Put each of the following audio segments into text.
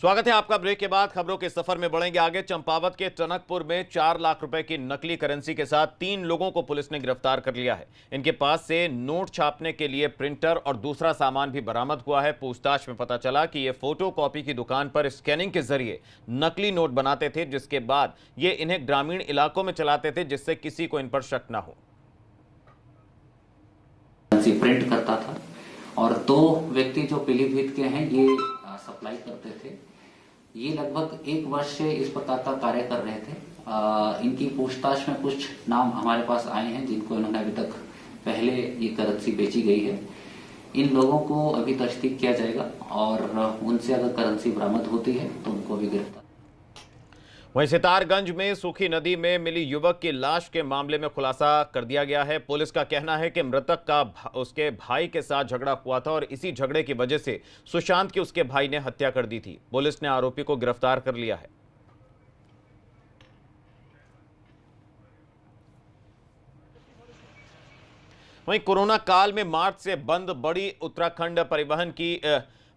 स्वागत है आपका। ब्रेक के बाद खबरों के सफर में बढ़ेंगे आगे। चंपावत के टनकपुर में 4 लाख रुपए की नकली करेंसी के साथ 3 लोगों को पुलिस ने गिरफ्तार कर लिया है। इनके पास से नोट छापने के लिए प्रिंटर और दूसरा सामान भी बरामद हुआ है। पूछताछ में पता चला कि ये फोटो कॉपी की दुकान पर स्कैनिंग के जरिए नकली नोट बनाते थे, जिसके बाद ये इन्हें ग्रामीण इलाकों में चलाते थे, जिससे किसी को इन पर शक न हो। प्रिंट करता था और 2 व्यक्ति जो पीलीभीत के हैं ये सप्लाई करते थे। ये लगभग 1 वर्ष से इस प्रकार का कार्य कर रहे थे। इनकी पूछताछ में कुछ नाम हमारे पास आए हैं जिनको इन्होंने अभी तक पहले ये करेंसी बेची गई है। इन लोगों को अभी तस्दीक किया जाएगा और उनसे अगर करेंसी बरामद होती है तो उनको भी गिरफ्तार। वहीं सितारगंज में सूखी नदी में मिली युवक की लाश के मामले में खुलासा कर दिया गया है। पुलिस का कहना है कि मृतक का उसके भाई के साथ झगड़ा हुआ था और इसी झगड़े की वजह से सुशांत की उसके भाई ने हत्या कर दी थी। पुलिस ने आरोपी को गिरफ्तार कर लिया है। वहीं कोरोना काल में मार्च से बंद बड़ी उत्तराखंड परिवहन की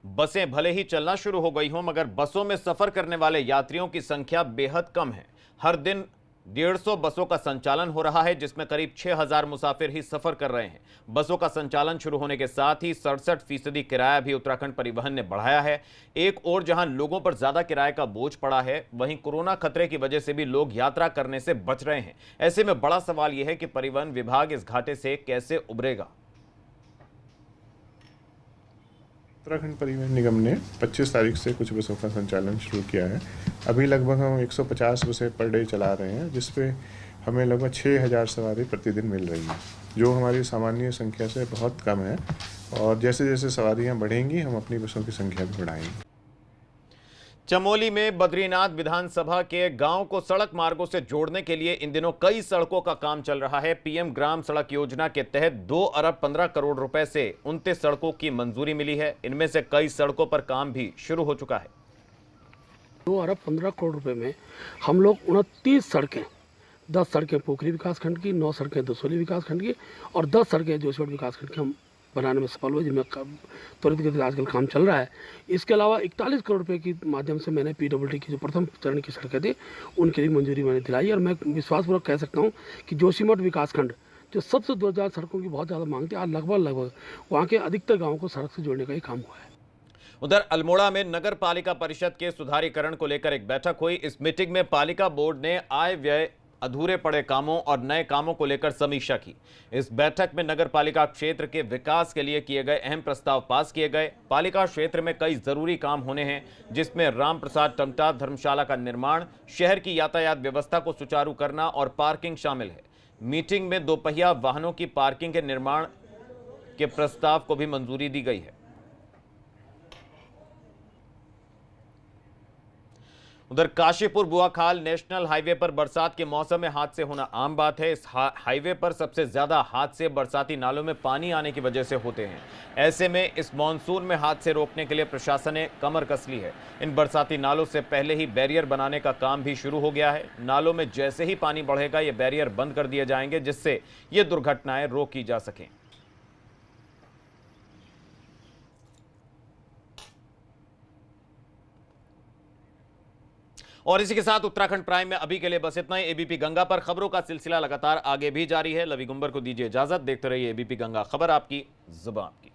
बसें भले ही चलना शुरू हो गई हों, मगर बसों में सफर करने वाले यात्रियों की संख्या बेहद कम है। हर दिन 150 बसों का संचालन हो रहा है, जिसमें करीब 6000 मुसाफिर ही सफर कर रहे हैं। बसों का संचालन शुरू होने के साथ ही 67% किराया भी उत्तराखंड परिवहन ने बढ़ाया है। एक और जहां लोगों पर ज्यादा किराए का बोझ पड़ा है, वहीं कोरोना खतरे की वजह से भी लोग यात्रा करने से बच रहे हैं। ऐसे में बड़ा सवाल यह है कि परिवहन विभाग इस घाटे से कैसे उबरेगा। उत्तराखंड परिवहन निगम ने 25 तारीख से कुछ बसों का संचालन शुरू किया है। अभी लगभग हम 150 बसें पर डे चला रहे हैं, जिसपे हमें लगभग 6000 सवारी प्रतिदिन मिल रही है, जो हमारी सामान्य संख्या से बहुत कम है। और जैसे जैसे सवारियां बढ़ेंगी हम अपनी बसों की संख्या भी बढ़ाएंगे। चमोली में बद्रीनाथ विधानसभा के गांव को सड़क मार्गों से जोड़ने के लिए इन दिनों कई सड़कों का काम चल रहा है। पीएम ग्राम सड़क योजना के तहत 2 अरब 15 करोड़ रुपए से 29 सड़कों की मंजूरी मिली है। इनमें से कई सड़कों पर काम भी शुरू हो चुका है। 2 अरब 15 करोड़ रुपए में हम लोग 29 सड़कें, 10 सड़कें पोखरी विकासखंड की, 9 सड़कें दसोली विकासखंड की और 10 सड़कें जोशीमठ विकासखंड की हम बनाने में सफल हुए, जिनमें त्वरित गति आजकल काम चल रहा है। इसके अलावा 41 करोड़ रुपए की माध्यम से मैंने PWD की जो प्रथम चरण की सड़कें थी उनकी भी मंजूरी मैंने दिलाई। और मैं विश्वासपूर्वक कह सकता हूं कि जोशीमठ विकासखंड जो सबसे 2000 सड़कों की बहुत ज़्यादा मांग थी, आज लगभग वहाँ के अधिकतर गाँवों को सड़क से जोड़ने का ही काम हुआ है। उधर अल्मोड़ा में नगर पालिका परिषद के सुधारीकरण को लेकर एक बैठक हुई। इस मीटिंग में पालिका बोर्ड ने आय व्यय, अधूरे पड़े कामों और नए कामों को लेकर समीक्षा की। इस बैठक में नगर पालिका क्षेत्र के विकास के लिए किए गए अहम प्रस्ताव पास किए गए। पालिका क्षेत्र में कई जरूरी काम होने हैं, जिसमें राम प्रसाद टमटा धर्मशाला का निर्माण, शहर की यातायात व्यवस्था को सुचारू करना और पार्किंग शामिल है। मीटिंग में 2 पहिया वाहनों की पार्किंग के निर्माण के प्रस्ताव को भी मंजूरी दी गई है। उधर काशीपुर बुआखाल नेशनल हाईवे पर बरसात के मौसम में हादसे होना आम बात है। इस हाईवे पर सबसे ज्यादा हादसे बरसाती नालों में पानी आने की वजह से होते हैं। ऐसे में इस मानसून में हादसे रोकने के लिए प्रशासन ने कमर कस ली है। इन बरसाती नालों से पहले ही बैरियर बनाने का काम भी शुरू हो गया है। नालों में जैसे ही पानी बढ़ेगा ये बैरियर बंद कर दिए जाएंगे, जिससे ये दुर्घटनाएं रोकी जा सकें। और इसी के साथ उत्तराखंड प्राइम में अभी के लिए बस इतना ही। एबीपी गंगा पर खबरों का सिलसिला लगातार आगे भी जारी है। लवी गुंबर को दीजिए इजाजत। देखते रहिए एबीपी गंगा, खबर आपकी, जुबान आपकी।